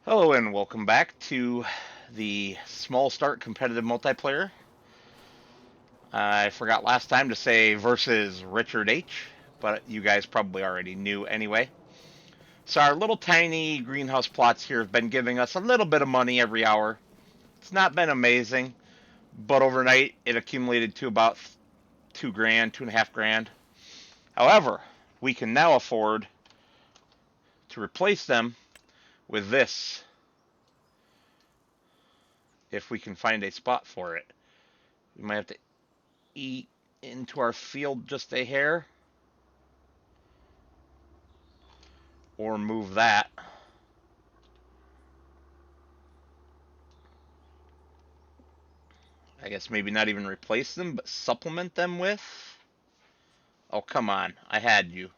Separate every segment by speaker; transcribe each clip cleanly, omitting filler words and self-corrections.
Speaker 1: Hello and welcome back to the Small Start Competitive Multiplayer. I forgot last time to say versus Richard H, but you guys probably already knew anyway. So our little tiny greenhouse plots here have been giving us a little bit of money every hour. It's not been amazing, but overnight it accumulated to about 2 grand, 2.5 grand. However, we can now afford to replace them with this if we can find a spot for it. We might have to eat into our field just a hair or move that. I guess maybe not even replace them, but supplement them with. Oh, come on. I had you.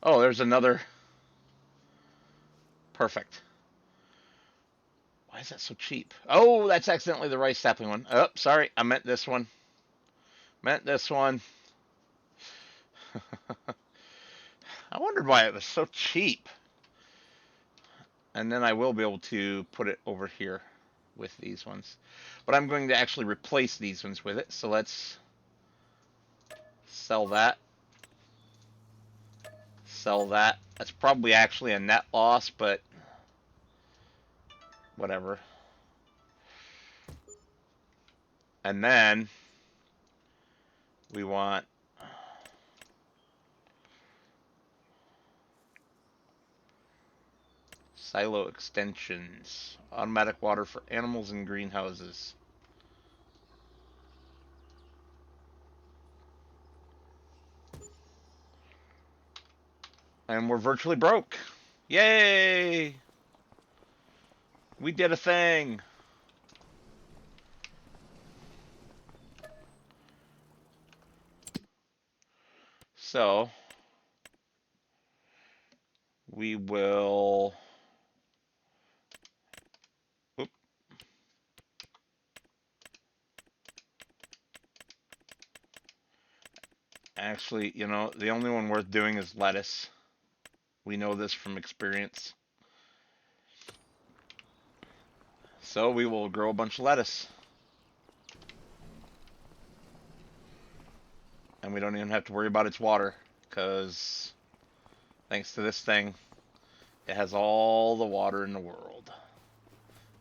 Speaker 1: Oh, there's another. Perfect. Why is that so cheap? Oh, that's accidentally the rice sapling one. Oh, sorry. I meant this one. Meant this one. I wondered why it was so cheap. And then I will be able to put it over here with these ones. But I'm going to actually replace these ones with it. So let's sell that. Sell that. That's probably actually a net loss, but whatever. And then we want silo extensions, automatic water for animals and greenhouses. And we're virtually broke. Yay! We did a thing. So we will. Whoop. Actually, the only one worth doing is lettuce. We know this from experience. So we will grow a bunch of lettuce. And we don't even have to worry about its water, because thanks to this thing, it has all the water in the world.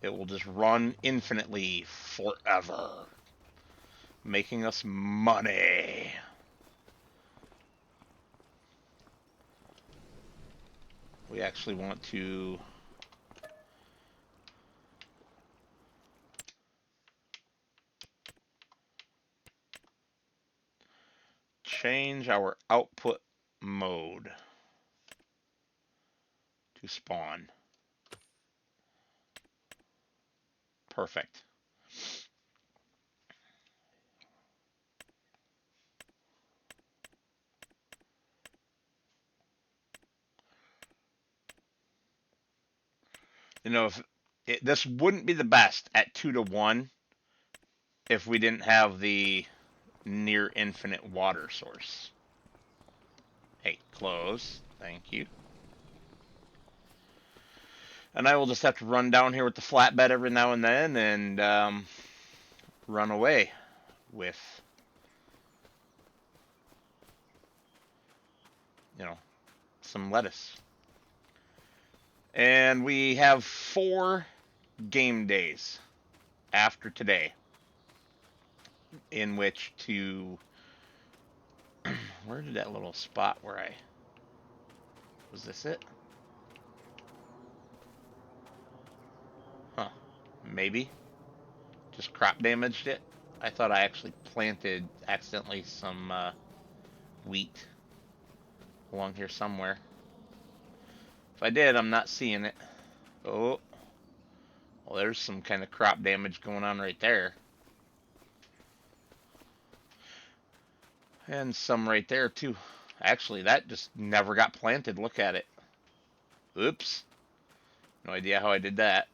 Speaker 1: It will just run infinitely forever, making us money. We actually want to change our output mode to spawn. Perfect. If this wouldn't be the best at 2 to 1 if we didn't have the near infinite water source. Hey, close. Thank you. And I will just have to run down here with the flatbed every now and then and run away with, you know, some lettuce. And we have 4 game days after today in which to. Where did that little spot where I. Was this it? Huh. Maybe. Just crop damaged it. I thought I actually planted accidentally some wheat along here somewhere. If I did, I'm not seeing it. Oh. Well, there's some kind of crop damage going on right there. And some right there, too. Actually, that just never got planted. Look at it. Oops. No idea how I did that.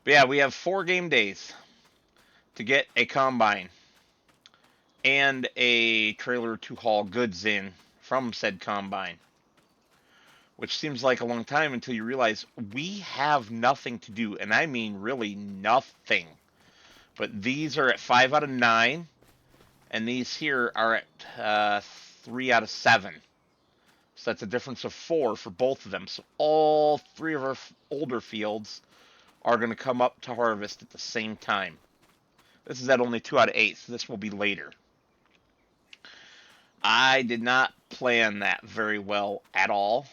Speaker 1: But yeah, we have 4 game days to get a combine and a trailer to haul goods in from said combine, which seems like a long time until you realize we have nothing to do, and I mean really nothing. But these are at 5 out of 9, and these here are at 3 out of 7. So that's a difference of 4 for both of them. So all 3 of our older fields are going to come up to harvest at the same time. This is at only 2 out of 8, so this will be later. I did not plan that very well at all.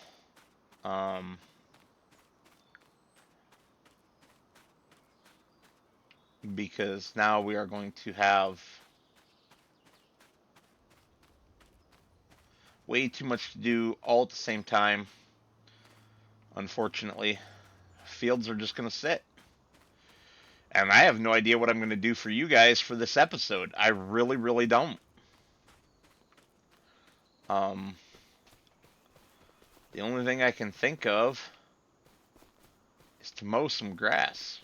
Speaker 1: Because now we are going to have way too much to do all at the same time. Unfortunately, fields are just going to sit. And I have no idea what I'm going to do for you guys for this episode. I really, really don't. The only thing I can think of is to mow some grass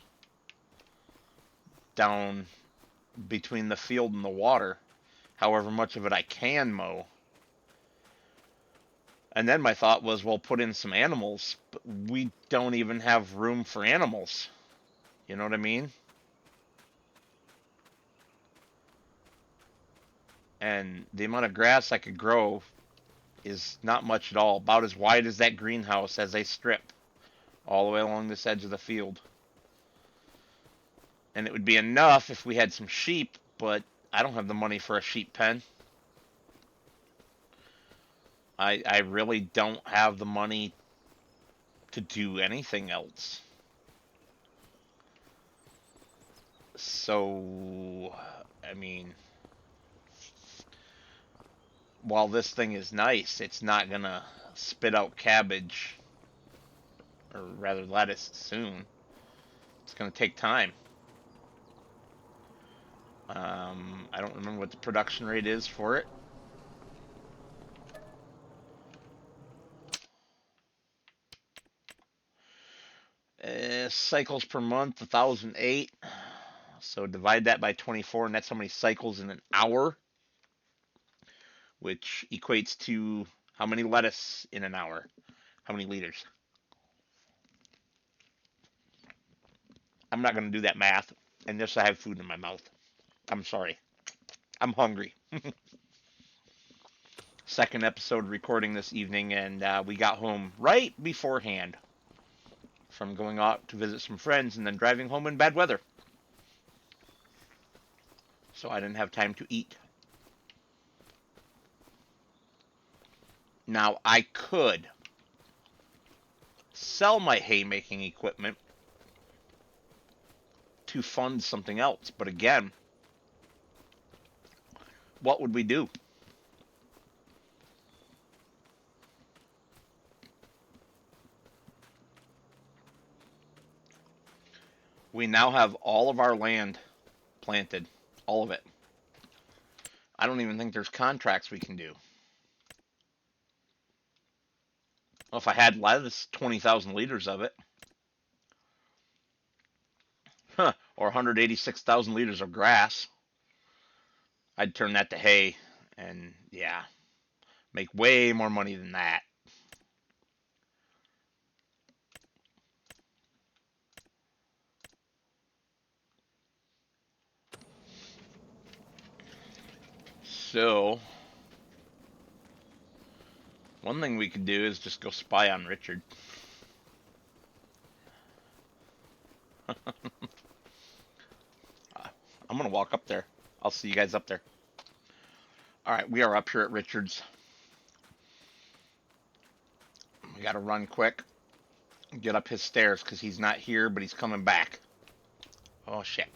Speaker 1: down between the field and the water, however much of it I can mow. And then my thought was, well, put in some animals, but we don't even have room for animals. You know what I mean? And the amount of grass I could grow is not much at all. About as wide as that greenhouse as a strip, all the way along this edge of the field. And it would be enough if we had some sheep, but I don't have the money for a sheep pen. I really don't have the money to do anything else. So, I mean, while this thing is nice, it's not gonna spit out cabbage, or rather lettuce, soon. It's gonna take time. I don't remember what the production rate is for it. Cycles per month, 1,008. So divide that by 24, and that's how many cycles in an hour, which equates to how many lettuce in an hour. How many liters? I'm not going to do that math, and yes, I have food in my mouth. I'm sorry. I'm hungry. Second episode recording this evening, and we got home right beforehand from going out to visit some friends and then driving home in bad weather. So I didn't have time to eat. Now, I could sell my haymaking equipment to fund something else, but again, what would we do? We now have all of our land planted, all of it. I don't even think there's contracts we can do. Well, if I had lettuce, 20,000 liters of it, or 186,000 liters of grass, I'd turn that to hay, and yeah, make way more money than that. So, one thing we could do is just go spy on Richard. I'm going to walk up there. I'll see you guys up there. Alright, we are up here at Richard's. We got to run quick. Get up his stairs because he's not here, but he's coming back. Oh, shit.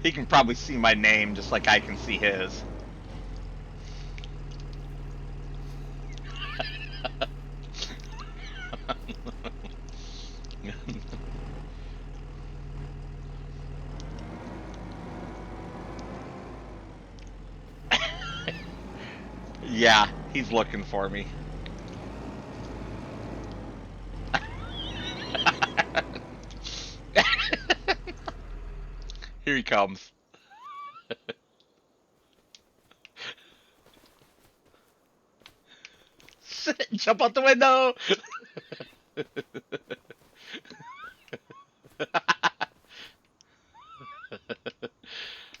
Speaker 1: He can probably see my name just like I can see his. Yeah, he's looking for me. Here he comes. Jump out the window.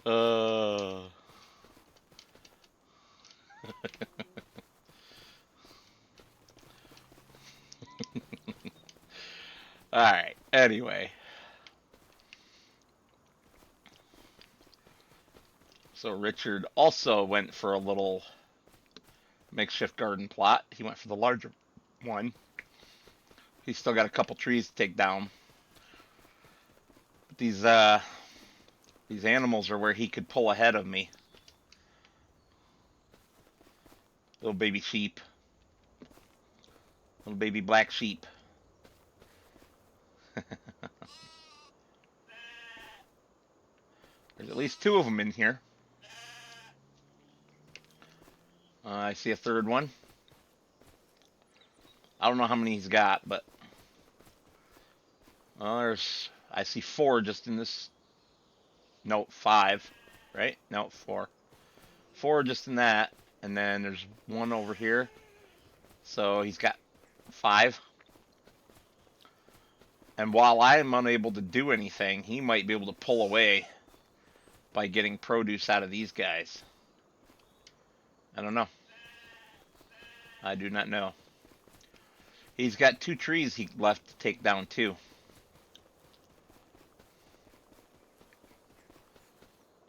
Speaker 1: uh, all right. Anyway, so Richard also went for a little makeshift garden plot. He went for the larger one. He's still got a couple trees to take down. But these animals are where he could pull ahead of me. Little baby sheep. Little baby black sheep. There's at least two of them in here. I see a third one. I don't know how many he's got, but I see four just in this. No, five, right? No, four. Four just in that, and then there's one over here. So he's got five. And while I am unable to do anything, he might be able to pull away by getting produce out of these guys. I don't know. I do not know. He's got two trees he left to take down too.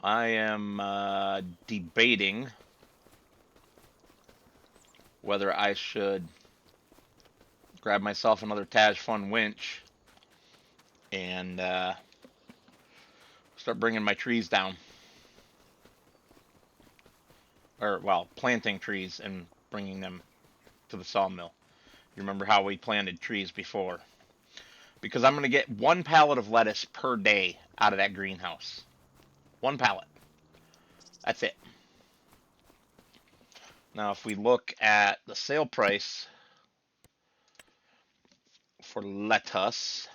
Speaker 1: I am debating whether I should grab myself another Taj Fun winch and start bringing my trees down. Or, well, planting trees and bringing them to the sawmill. You remember how we planted trees before? Because I'm going to get one pallet of lettuce per day out of that greenhouse. One pallet. That's it. Now, if we look at the sale price for lettuce,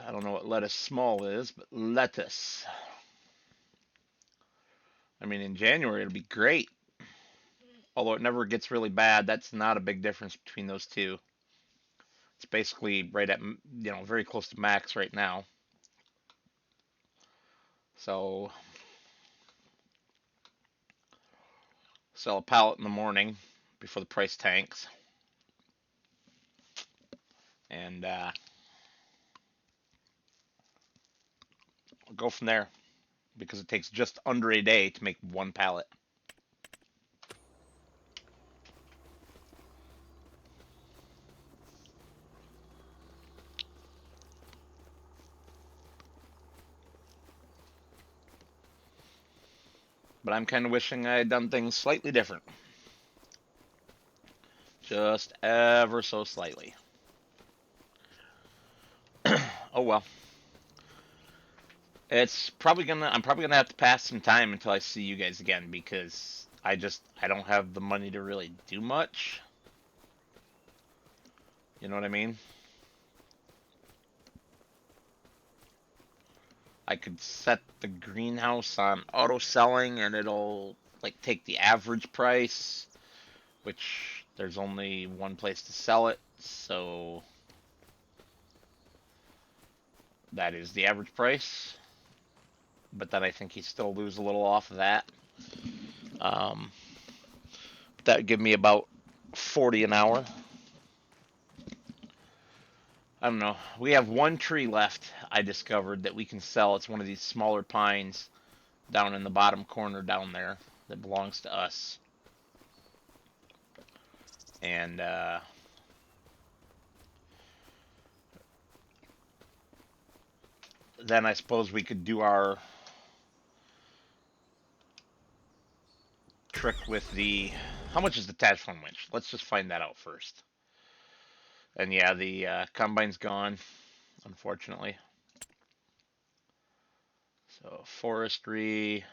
Speaker 1: I don't know what lettuce small is, but lettuce. I mean, in January it'll be great. Although it never gets really bad, that's not a big difference between those two. It's basically right at, very close to max right now. So, sell a pallet in the morning before the price tanks. And go from there because it takes just under a day to make one pallet. But I'm kind of wishing I had done things slightly different. Just ever so slightly. Oh well. I'm probably gonna have to pass some time until I see you guys again because I don't have the money to really do much. You know what I mean? I could set the greenhouse on auto selling and it'll like take the average price, which there's only one place to sell it, so that is the average price. But then I think you still lose a little off of that. Um, that would give me about 40 an hour. I don't know. We have one tree left, I discovered, that we can sell. It's one of these smaller pines down in the bottom corner down there that belongs to us. And then I suppose we could do our trick with the... How much is the Taj Fun winch? Let's just find that out first. And yeah, the combine's gone, unfortunately. So forestry,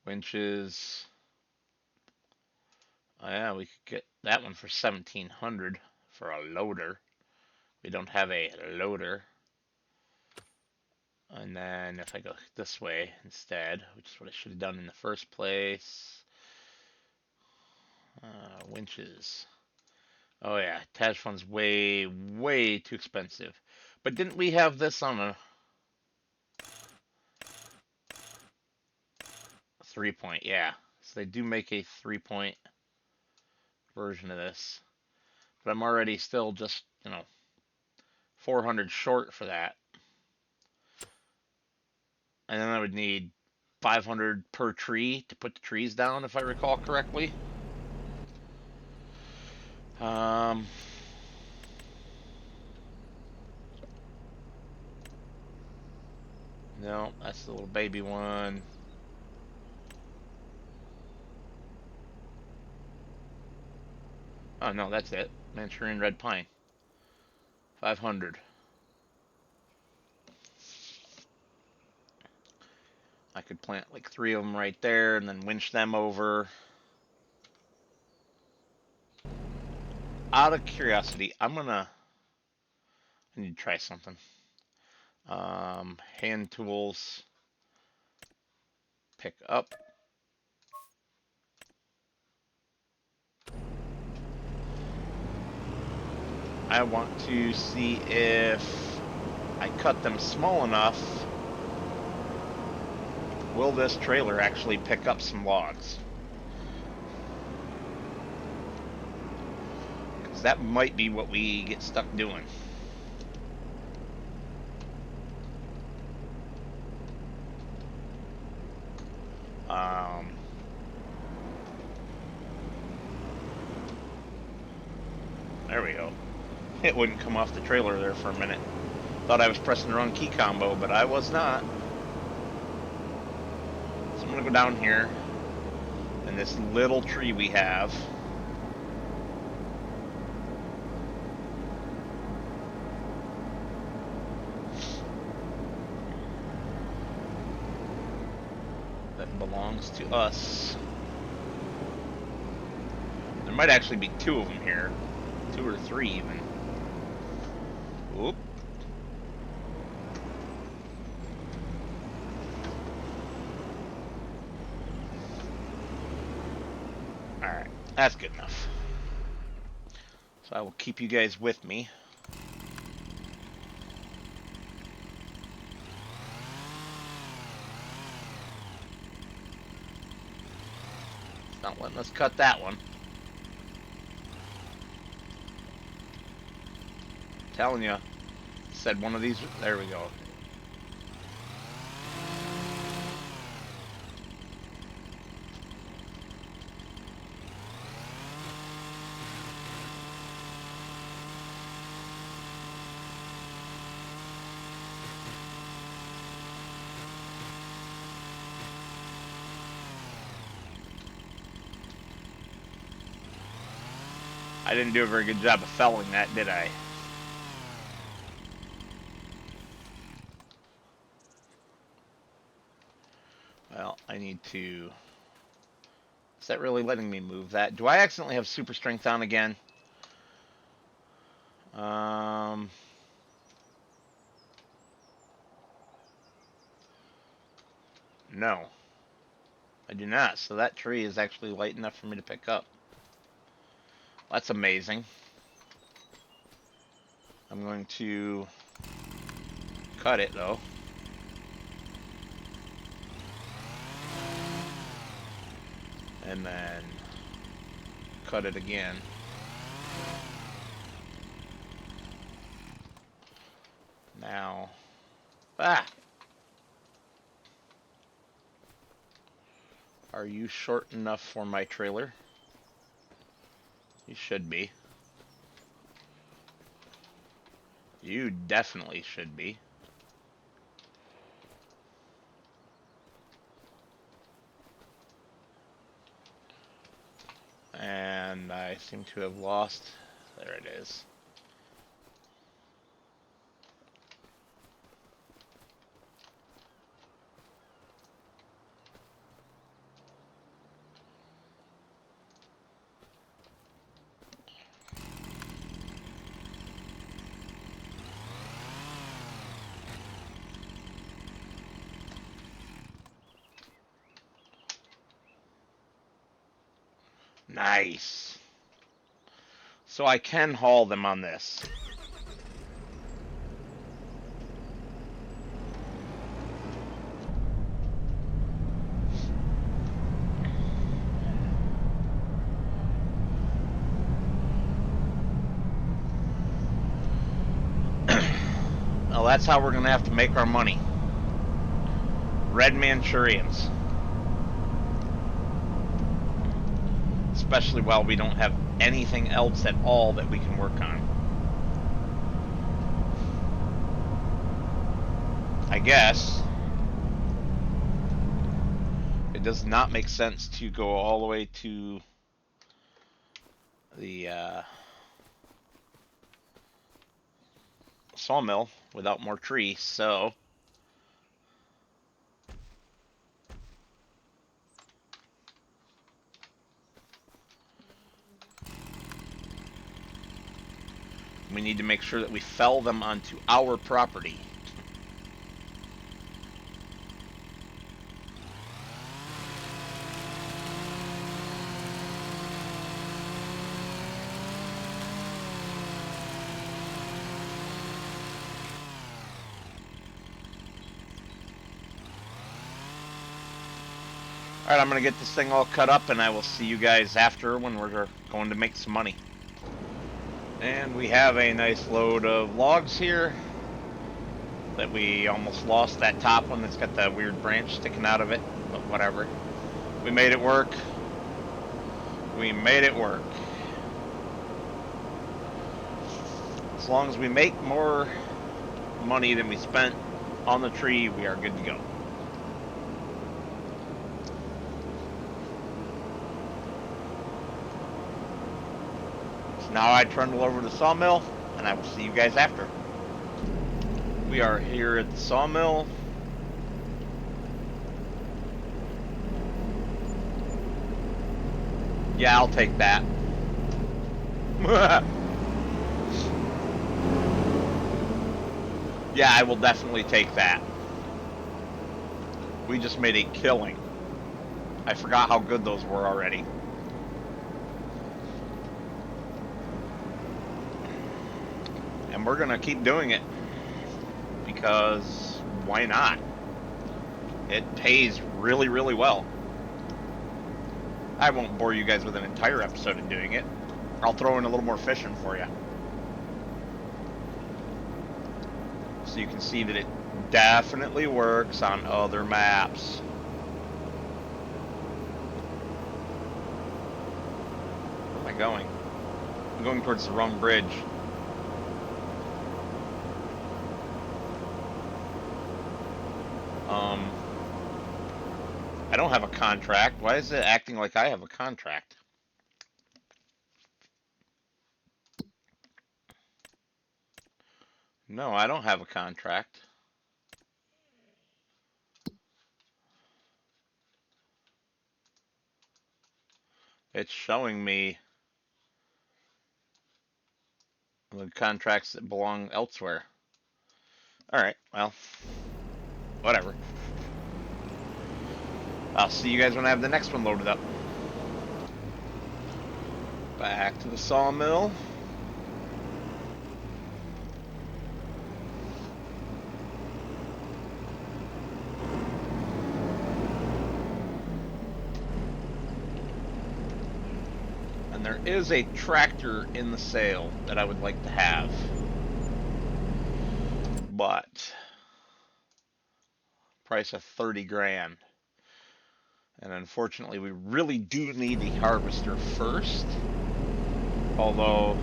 Speaker 1: winches. Oh yeah, we could get that one for 1,700 for a loader. We don't have a loader. And then if I go this way instead, which is what I should have done in the first place. Winches. Oh yeah, Taj Fun's way, way too expensive. But didn't we have this on a 3-point? Yeah. So they do make a 3-point version of this. But I'm already still just, 400 short for that. And then I would need 500 per tree to put the trees down, if I recall correctly. Um, no, that's the little baby one. Oh no, that's it. Manchurian red pine. 500. I could plant like 3 of them right there and then winch them over. Out of curiosity, I need to try something. Hand tools, pick up. I want to see if I cut them small enough. Will this trailer actually pick up some logs? Because that might be what we get stuck doing. There we go. It wouldn't come off the trailer there for a minute. Thought I was pressing the wrong key combo, but I was not. So I'm going to go down here. And this little tree we have. That belongs to us. There might actually be 2 of them here. 2 or 3 even. Oop. Alright, that's good enough. So I will keep you guys with me. It's not letting us cut that one. Telling you. Said one of these. There we go. I didn't do a very good job of felling that, did I? Well, I need to... Is that really letting me move that? Do I accidentally have super strength on again? No. I do not. So that tree is actually light enough for me to pick up. That's amazing. I'm going to cut it, though. And then cut it again. Now... Ah! Are you short enough for my trailer? You should be. You definitely should be. And I seem to have lost... There it is. Nice. So I can haul them on this. Well, that's how we're going to have to make our money. Red Manchurians. Especially while we don't have anything else at all that we can work on. I guess it does not make sense to go all the way to the sawmill without more trees, so we need to make sure that we fell them onto our property. Alright, I'm going to get this thing all cut up, and I will see you guys after when we're going to make some money. And we have a nice load of logs here that we almost lost. That top one that's got that weird branch sticking out of it, but whatever. We made it work. We made it work. As long as we make more money than we spent on the tree, we are good to go. Now I trundle over to the sawmill, and I will see you guys after. We are here at the sawmill. Yeah, I'll take that. Yeah, I will definitely take that. We just made a killing. I forgot how good those were already. And we're gonna keep doing it because why not? It pays really, really well. I won't bore you guys with an entire episode of doing it. I'll throw in a little more fishing for you, so you can see that it definitely works on other maps. Where am I going? I'm going towards the wrong bridge. I don't have a contract. Why is it acting like I have a contract? No, I don't have a contract. It's showing me the contracts that belong elsewhere. Alright, well, whatever. I'll see you guys when I have the next one loaded up. Back to the sawmill. And there is a tractor in the sale that I would like to have. But price of 30 grand. And unfortunately, we really do need the harvester first. Although,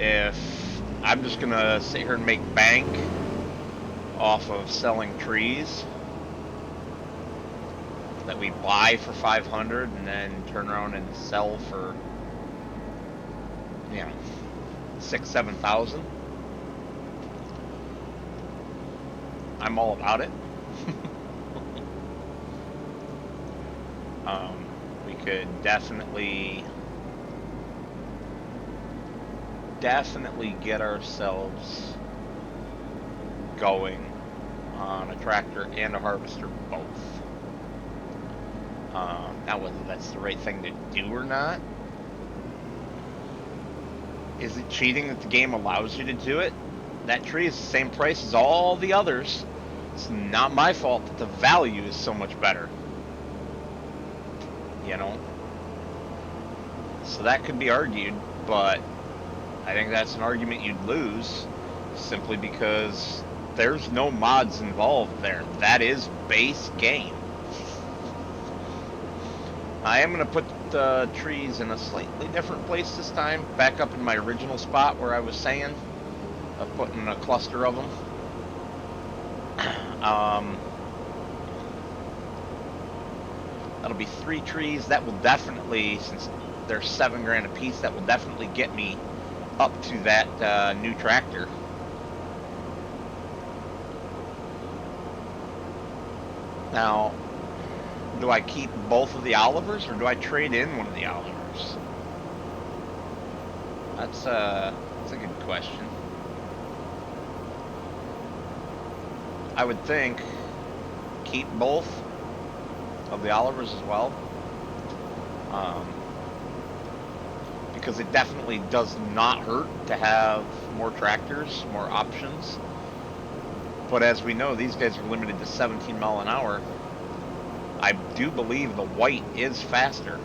Speaker 1: if I'm just gonna sit here and make bank off of selling trees that we buy for 500 and then turn around and sell for, you know, 6,000-7,000, I'm all about it. We could definitely get ourselves going on a tractor and a harvester both. Now, whether that's the right thing to do or not, is it cheating that the game allows you to do it? That tree is the same price as all the others. It's not my fault that the value is so much better. You know? So that could be argued, but I think that's an argument you'd lose simply because there's no mods involved there. That is base game. I am going to put the trees in a slightly different place this time, back up in my original spot where I was saying of putting a cluster of them. That'll be 3 trees. That will definitely, since they're $7 grand a piece, that will definitely get me up to that new tractor. Now, do I keep both of the Olivers or do I trade in one of the Olivers? That's a good question. I would think keep both of the Olivers as well, because it definitely does not hurt to have more tractors, more options. But as we know, these guys are limited to 17 mile an hour. I do believe the white is faster,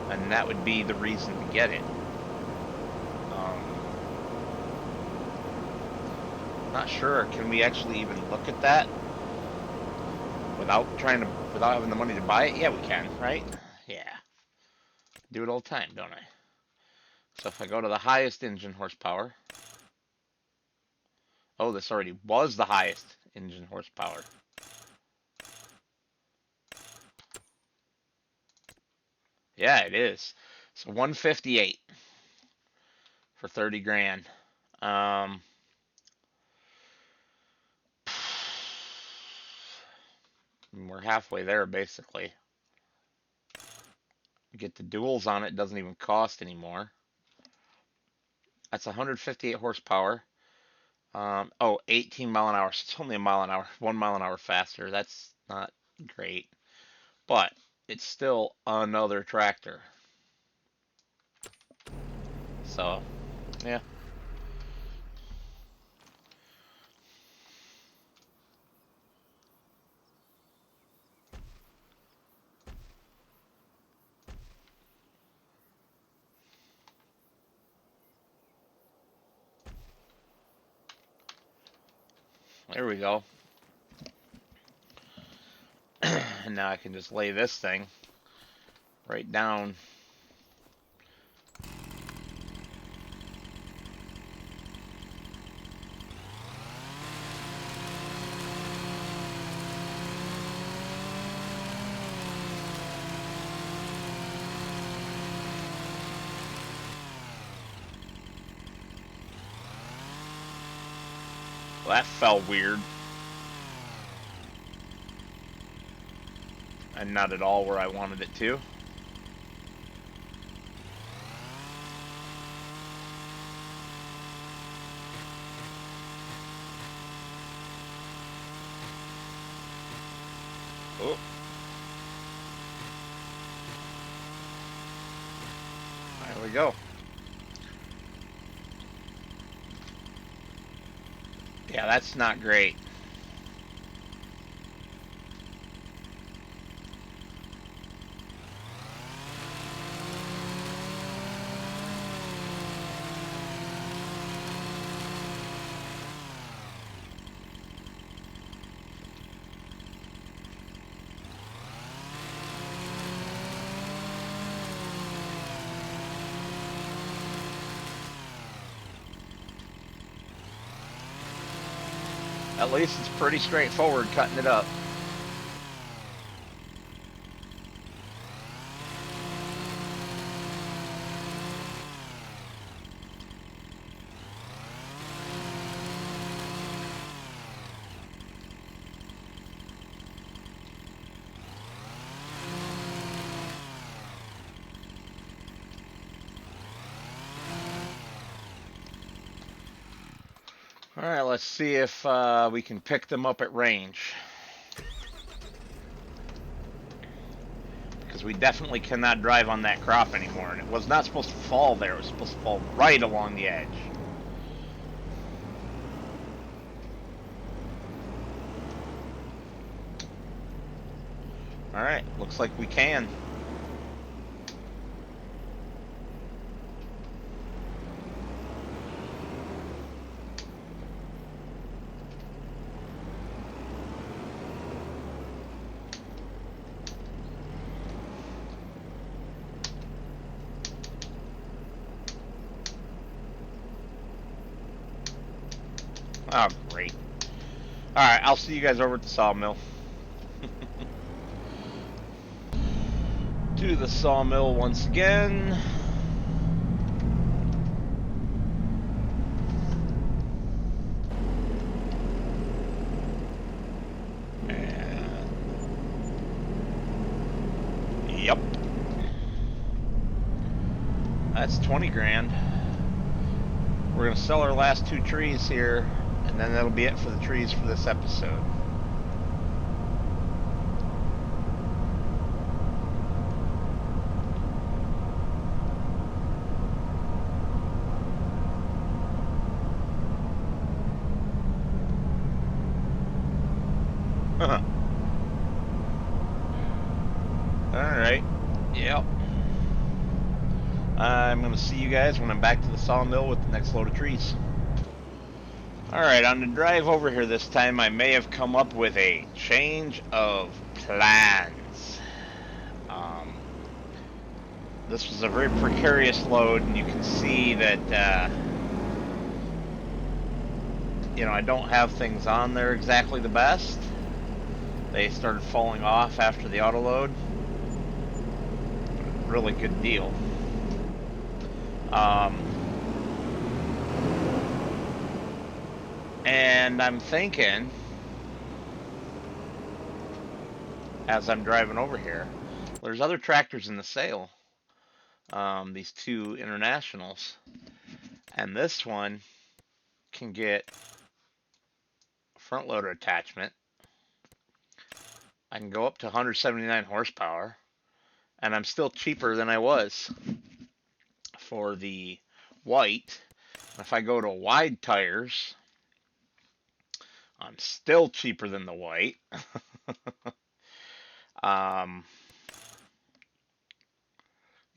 Speaker 1: and that would be the reason to get it. Not sure. Can we actually even look at that without having the money to buy it? Yeah, we can, right? Yeah. Do it all the time, don't I? So if I go to the highest engine horsepower, oh, this already was the highest engine horsepower. Yeah, it is. So 158 for 30 grand. We're halfway there, basically. Get the duals on it, doesn't even cost anymore. That's 158 horsepower. 18 mile an hour. So it's only a mile an hour, 1 mile an hour faster. That's not great, but it's still another tractor. So, yeah. There we go. And now I can just lay this thing right down. Well, that fell weird. And not at all where I wanted it to. Oh. There we go. Yeah, that's not great. At least it's pretty straightforward cutting it up. Alright, let's see if we can pick them up at range. we definitely cannot drive on that crop anymore. And it was not supposed to fall there. It was supposed to fall right along the edge. Alright, looks like we can. Oh, great. Alright, I'll see you guys over at the sawmill. To the sawmill once again. And yep. That's 20 grand. We're gonna sell our last 2 trees here, and then that'll be it for the trees for this episode. Alright. Yep. I'm going to see you guys when I'm back to the sawmill with the next load of trees. Alright, on the drive over here this time, I may have come up with a change of plans. This was a very precarious load, and you can see that, you know, I don't have things on there exactly the best. They started falling off after the auto load. Really good deal. And I'm thinking, as I'm driving over here, there's other tractors in the sale. These 2 internationals. And this one can get a front loader attachment. I can go up to 179 horsepower. And I'm still cheaper than I was for the white. If I go to wide tires, I'm still cheaper than the white.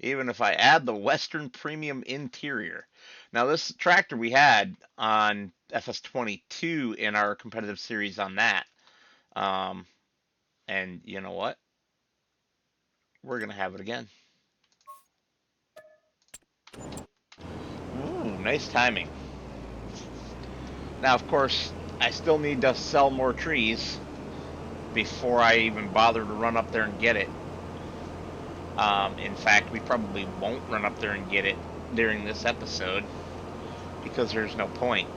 Speaker 1: Even if I add the Western Premium Interior. Now, this tractor we had on FS22 in our competitive series on that. And you know what? We're going to have it again. Ooh, nice timing. Now, of course, I still need to sell more trees before I even bother to run up there and get it. In fact, we probably won't run up there and get it during this episode because there's no point.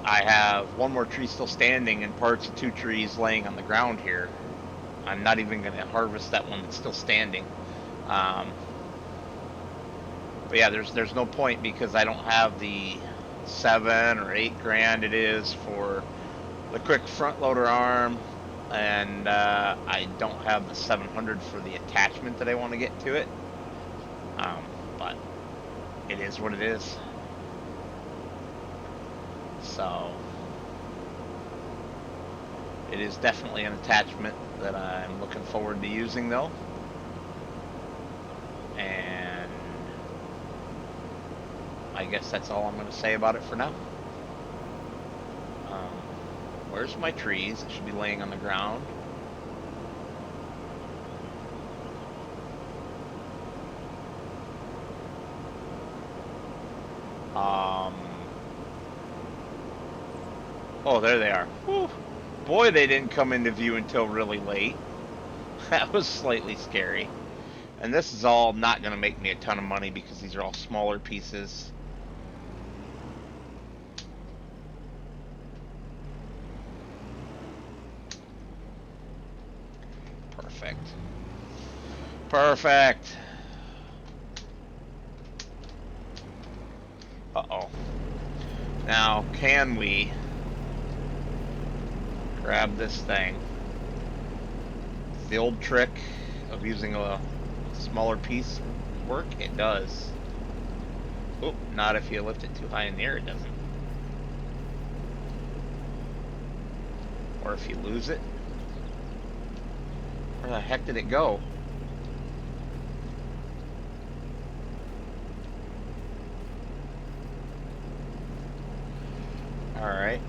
Speaker 1: I have 1 more tree still standing and parts of 2 trees laying on the ground here. I'm not even going to harvest that one that's still standing. But yeah, there's no point because I don't have the 7 or 8 grand it is for the quick front loader arm, and I don't have the 700 for the attachment that I want to get to it. But it is what it is. So it is definitely an attachment that I'm looking forward to using, though. And I guess that's all I'm going to say about it for now. Where's my trees? It should be laying on the ground. Oh, there they are. Whew. Boy, they didn't come into view until really late. That was slightly scary. And this is all not going to make me a ton of money because these are all smaller pieces. Perfect. Perfect. Uh-oh. Now, can we grab this thing the old trick of using a smaller piece work? It does. Oh, not if you lift it too high in the air, it doesn't. Or if you lose it. Where the heck did it go? Alright.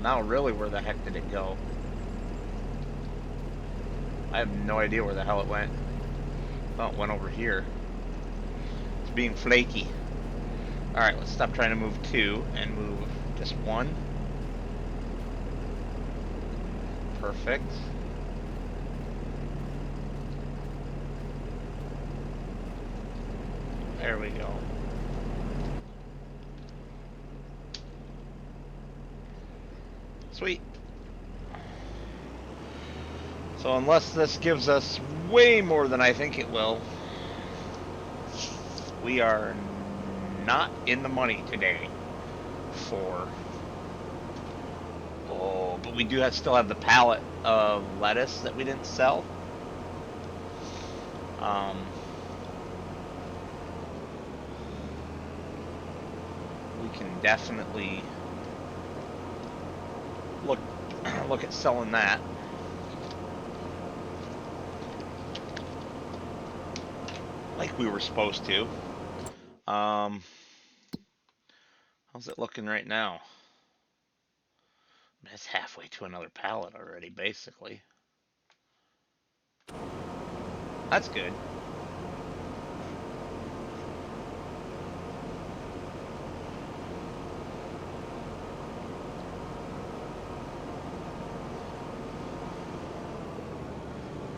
Speaker 1: Now really, where the heck did it go? I have no idea where the hell it went. Oh, it went over here. It's being flaky. Alright, let's stop trying to move 2 and move just 1. Perfect. There we go. Sweet. So unless this gives us way more than I think it will, we are not in the money today for... Oh, but we do still have the pallet of lettuce that we didn't sell. We can definitely look at selling that. Like we were supposed to. How's it looking right now? That's halfway to another pallet already, basically. That's good.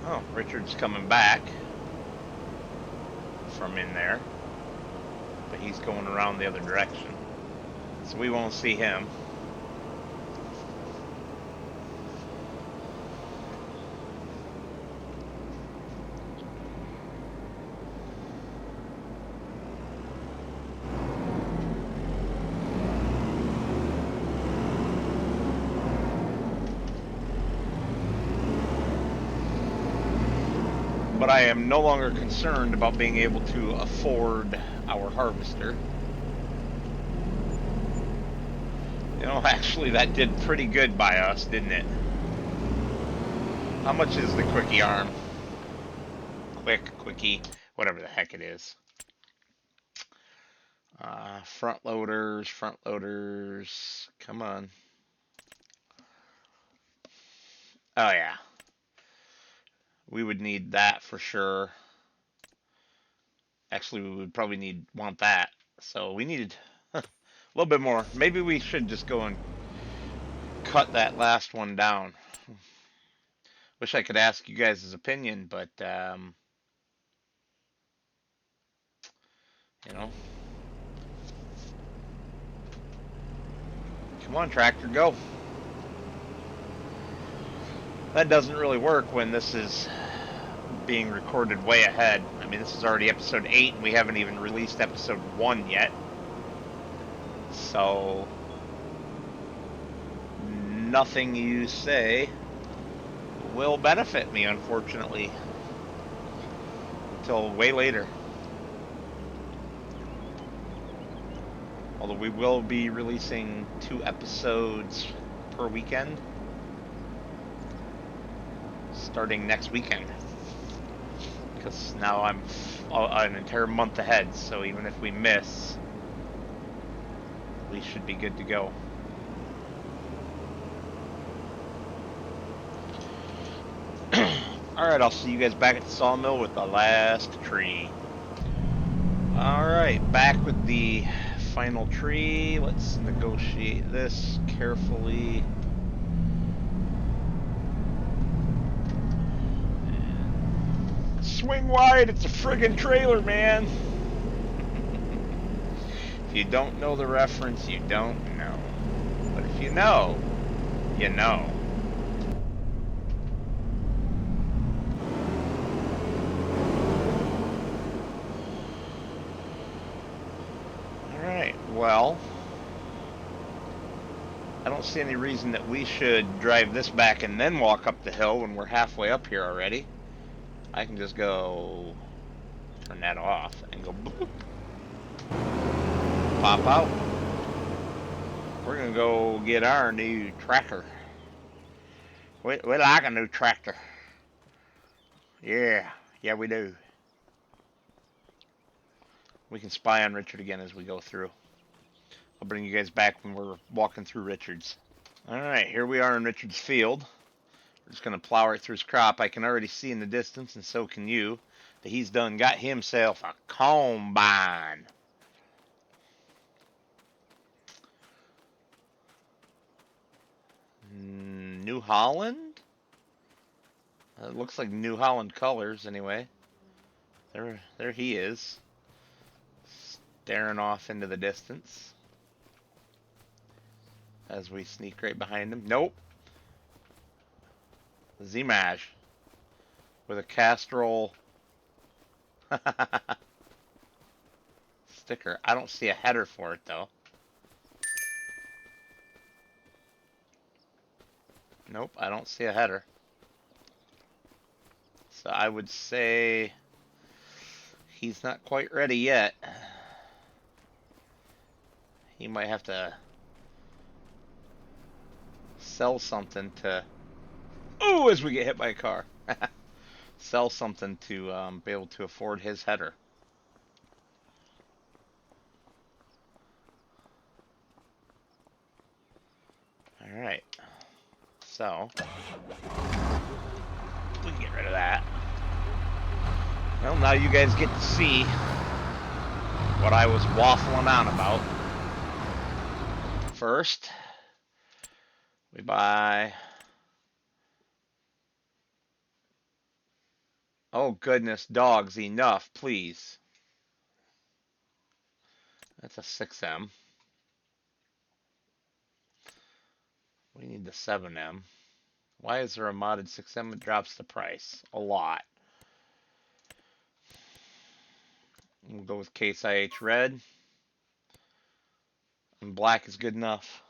Speaker 1: Oh, Richard's coming back from in there, but he's going around the other direction, so we won't see him. But I am no longer concerned about being able to afford our harvester. You know, actually that did pretty good by us, didn't it? How much is the quickie arm? Quickie, whatever the heck it is. Front loaders, come on. Oh yeah. We would need that for sure. Actually, we would probably want that. So we needed a little bit more. Maybe we should just go and cut that last one down. Wish I could ask you guys' opinion, but you know. Come on, tractor, go. That doesn't really work when this is being recorded way ahead. I mean, this is already episode 8, and we haven't even released episode 1 yet. So, nothing you say will benefit me, unfortunately, until way later. Although we will be releasing 2 episodes per weekend, starting next weekend. Because now I'm an entire month ahead, so even if we miss, we should be good to go. Alright, I'll see you guys back at the sawmill with the last tree. Alright, back with the final tree. Let's negotiate this carefully. Swing wide, it's a friggin' trailer, man. If you don't know the reference, you don't know. But if you know, you know. Alright, well, I don't see any reason that we should drive this back and then walk up the hill when we're halfway up here already. I can just go turn that off and go boop, pop out. We're gonna go get our new tractor. We like a new tractor. Yeah, yeah we do. We can spy on Richard again as we go through. I'll bring you guys back when we're walking through Richard's. Alright, here we are in Richard's field. We're just going to plow right through his crop. I can already see in the distance, and so can you, that he's done got himself a combine. New Holland? It looks like New Holland colors, anyway. There he is, staring off into the distance as we sneak right behind him. Nope. Z-Mash with a Castrol sticker. I don't see a header for it, though. Nope, I don't see a header. So I would say he's not quite ready yet. He might have to sell something to... Ooh, as we get hit by a car. Sell something to be able to afford his header. Alright. So, we can get rid of that. Well, now you guys get to see what I was waffling on about. First, we buy... Oh, goodness, dogs, enough, please. That's a 6M. We need the 7M. Why is there a modded 6M? It drops the price a lot. We'll go with Case IH red. And black is good enough.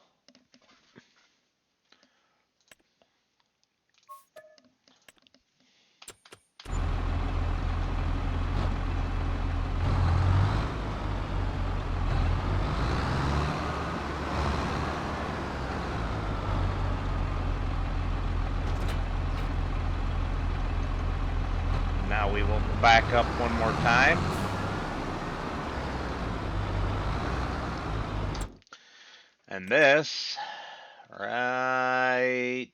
Speaker 1: Now we will back up one more time. And this, right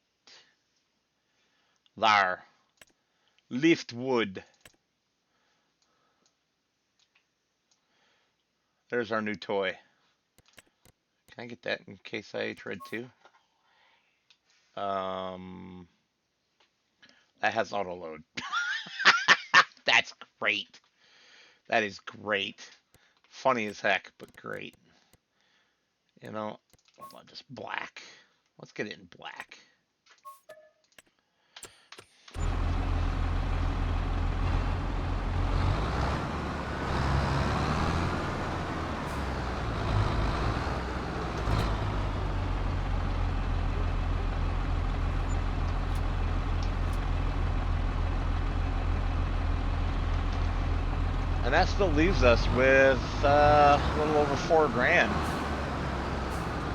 Speaker 1: there, lift wood. There's our new toy. Can I get that in Case IH red too? That has auto load. That's great. That is great. Funny as heck, but great. You know, hold on, just black. Let's get it in black. And that still leaves us with a little over $4,000.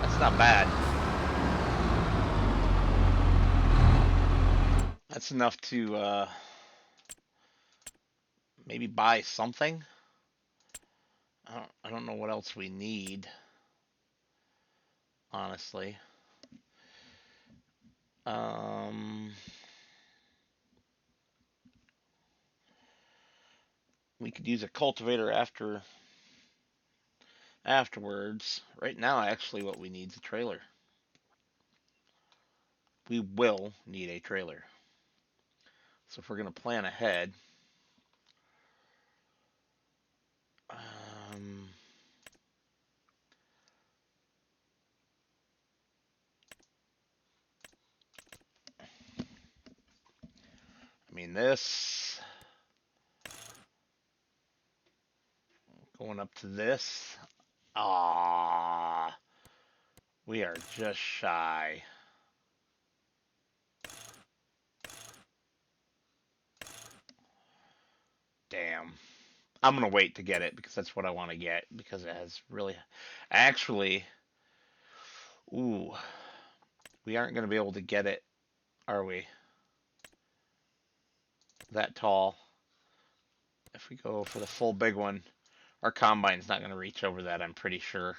Speaker 1: That's not bad. That's enough to maybe buy something. I don't know what else we need, honestly. We could use a cultivator afterwards. Right now, actually, what we need is a trailer. We will need a trailer. So if we're going to plan ahead, I mean, this going up to this. Ah, We are just shy. Damn. I'm going to wait to get it because that's what I want to get because it has really. Actually, ooh, we aren't going to be able to get it, are we? That tall. If we go for the full big one, our combine's not going to reach over that, I'm pretty sure.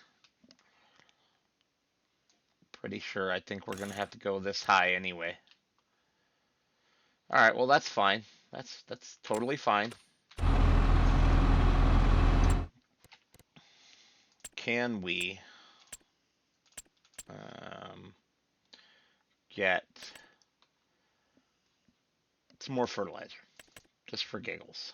Speaker 1: Pretty sure. I think we're going to have to go this high anyway. All right, well, that's fine. That's totally fine. Can we get some more fertilizer just for giggles?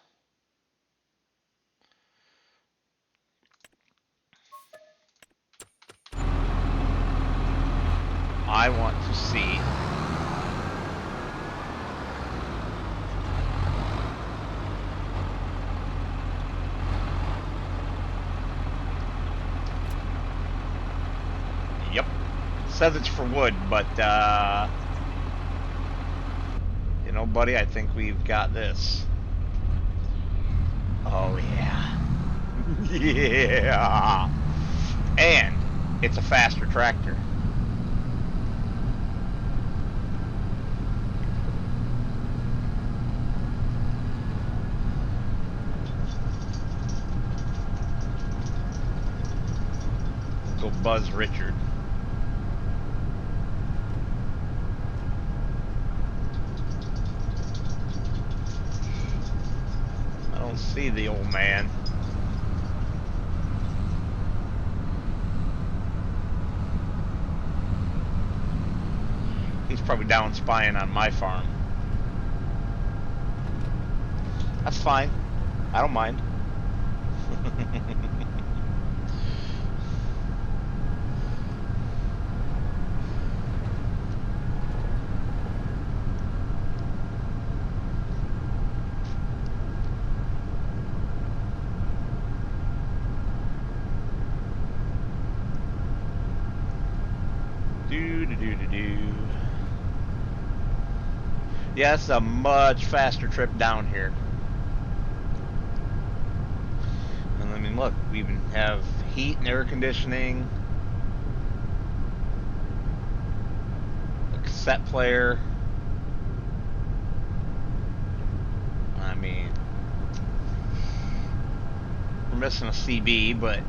Speaker 1: I want to see Yep. It says it's for wood, but you know, buddy, I think we've got this. Oh yeah. Yeah. And it's a faster tractor. Go buzz Richard. I don't see the old man. He's probably down spying on my farm. That's fine. I don't mind. Do do do do do. Yeah, it's a much faster trip down here. And I mean, look, we even have heat and air conditioning, a cassette player. I mean, we're missing a CB, but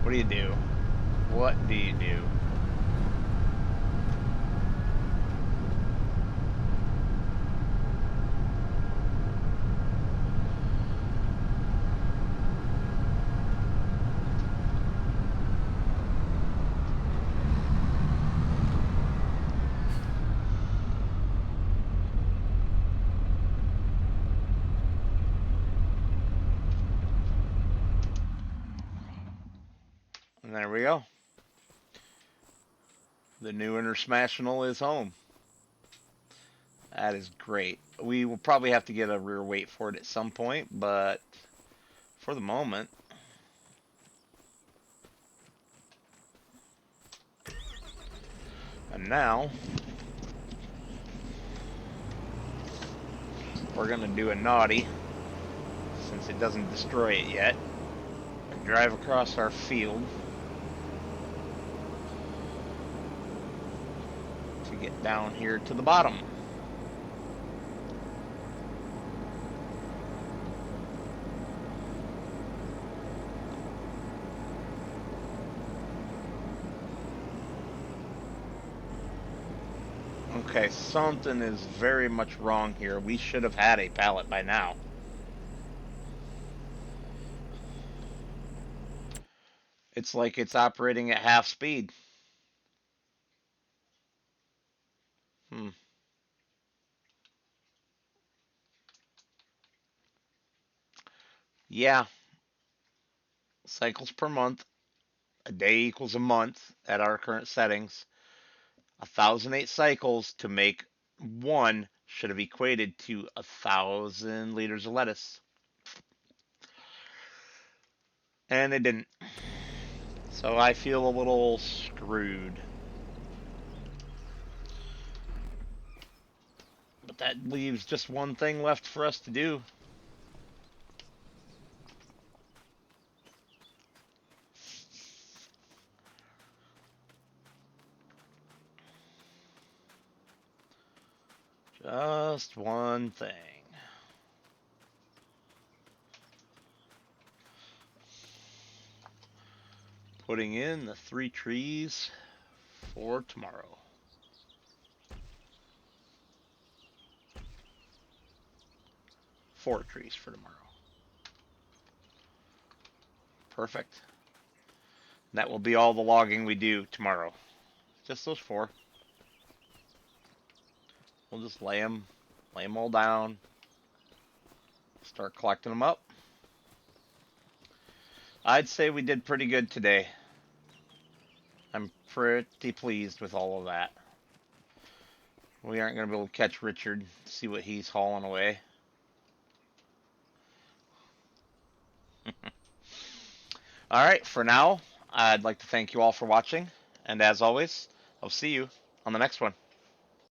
Speaker 1: what do you do? What do you do? And there we go. The new Intersmational is home. That is great. We will probably have to get a rear weight for it at some point, but for the moment. And now, we're going to do a naughty, since it doesn't destroy it yet. Drive across our field to get down here to the bottom. Okay, something is very much wrong here. We should have had a pallet by now. It's like it's operating at half speed. Hmm. Yeah, cycles per month. A day equals a month at our current settings. 1,008 cycles to make one should have equated to 1,000 liters of lettuce. And it didn't. So I feel a little screwed. But that leaves just one thing left for us to do. Just one thing. Putting in the 3 trees for tomorrow. Four trees for tomorrow. Perfect. That will be all the logging we do tomorrow. Just those 4. We'll just lay them all down. Start collecting them up. I'd say we did pretty good today. I'm pretty pleased with all of that. We aren't going to be able to catch Richard, see what he's hauling away. All right, for now, I'd like to thank you all for watching. And as always, I'll see you on the next one.